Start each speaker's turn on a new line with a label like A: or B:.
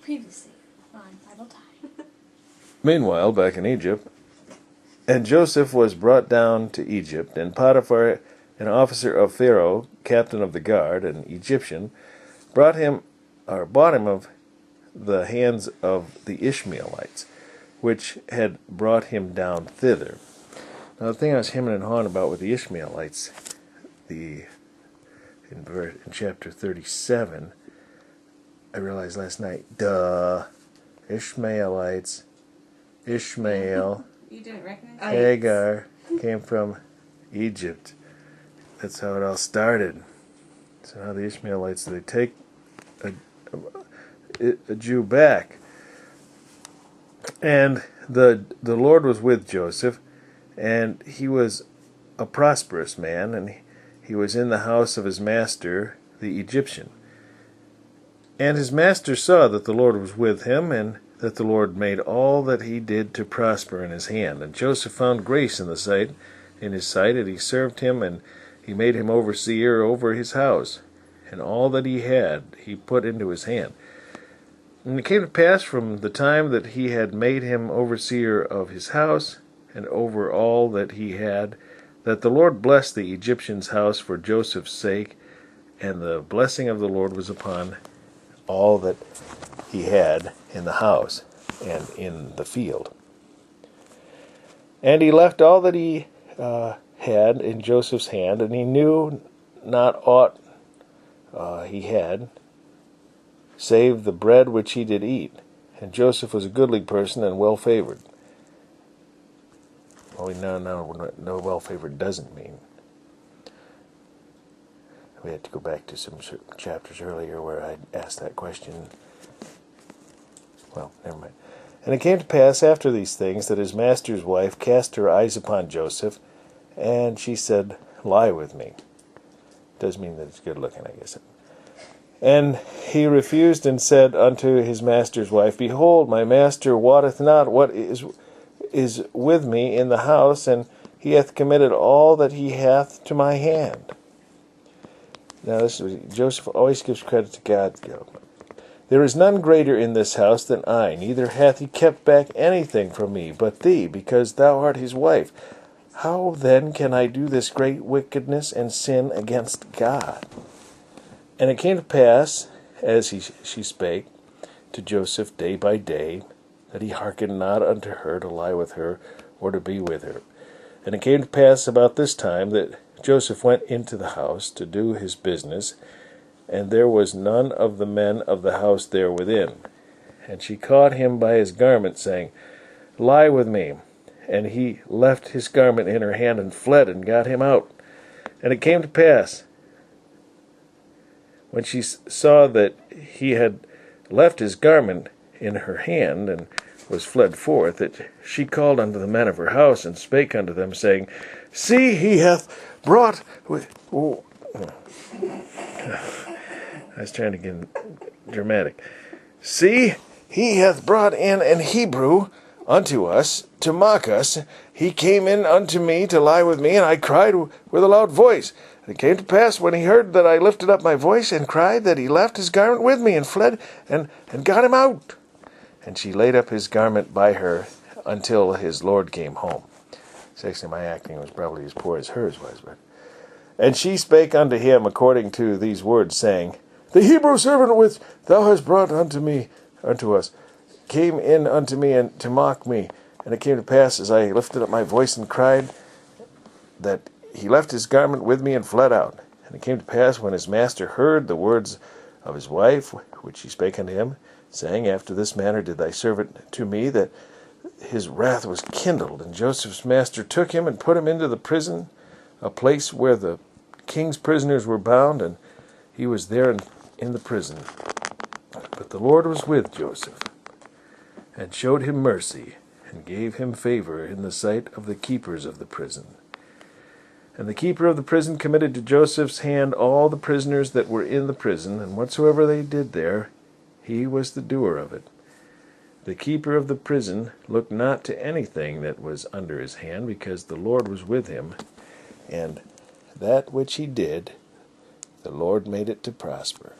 A: Previously on Bible Time.
B: Meanwhile, back in Egypt, and Joseph was brought down to Egypt, and Potiphar, an officer of Pharaoh, captain of the guard, an Egyptian, bought him of the hands of the Ishmeelites, which had brought him down thither. Now, the thing I was hemming and hawing about with the Ishmeelites, in chapter 37, I realized last night, Ishmaelites, Ishmael,
A: You didn't recognize
B: Hagar came from Egypt. That's how it all started. So now the Ishmaelites, they take a Jew back. And the Lord was with Joseph, and he was a prosperous man, and he was in the house of his master, the Egyptian. And his master saw that the Lord was with him, and that the Lord made all that he did to prosper in his hand. And Joseph found grace in his sight, and he served him, and he made him overseer over his house. And all that he had he put into his hand. And it came to pass from the time that he had made him overseer of his house, and over all that he had, that the Lord blessed the Egyptian's house for Joseph's sake, and the blessing of the Lord was upon all that he had in the house and in the field. And he left all that he had in Joseph's hand, and he knew not aught he had, save the bread which he did eat. And Joseph was a goodly person and well favored. Well, we now know what well favored doesn't mean. We had to go back to some chapters earlier where I asked that question. Well, never mind. And it came to pass after these things that his master's wife cast her eyes upon Joseph, and she said, "Lie with me." Does mean that it's good looking, I guess. And he refused and said unto his master's wife, "Behold, my master wotteth not what is with me in the house, and he hath committed all that he hath to my hand." Now, Joseph always gives credit to God. "There is none greater in this house than I, neither hath he kept back anything from me but thee, because thou art his wife. How then can I do this great wickedness and sin against God?" And it came to pass, as she spake to Joseph day by day, that he hearkened not unto her to lie with her or to be with her. And it came to pass about this time that Joseph went into the house to do his business, and there was none of the men of the house there within. And she caught him by his garment, saying, "Lie with me." And he left his garment in her hand and fled and got him out. And it came to pass, when she saw that he had left his garment in her hand and was fled forth, that she called unto the men of her house and spake unto them, saying, "See, he hath brought..." I was trying to get dramatic. "See, he hath brought in an Hebrew unto us to mock us. He came in unto me to lie with me, and I cried with a loud voice. And it came to pass, when he heard that I lifted up my voice and cried, that he left his garment with me and fled and got him out. And she laid up his garment by her until his Lord came home." So actually, my acting was probably as poor as hers was. And she spake unto him according to these words, saying, "The Hebrew servant which thou hast brought unto us, came in unto me and to mock me. And it came to pass, as I lifted up my voice and cried, that he left his garment with me and fled out. And it came to pass, when his master heard the words of his wife, which she spake unto him, saying, After this manner did thy servant to me, that his wrath was kindled. And Joseph's master took him and put him into the prison, a place where the king's prisoners were bound, and he was there in the prison. But the Lord was with Joseph, and showed him mercy, and gave him favor in the sight of the keepers of the prison. And the keeper of the prison committed to Joseph's hand all the prisoners that were in the prison, and whatsoever they did there, he was the doer of it. The keeper of the prison looked not to anything that was under his hand, because the Lord was with him, and that which he did, the Lord made it to prosper.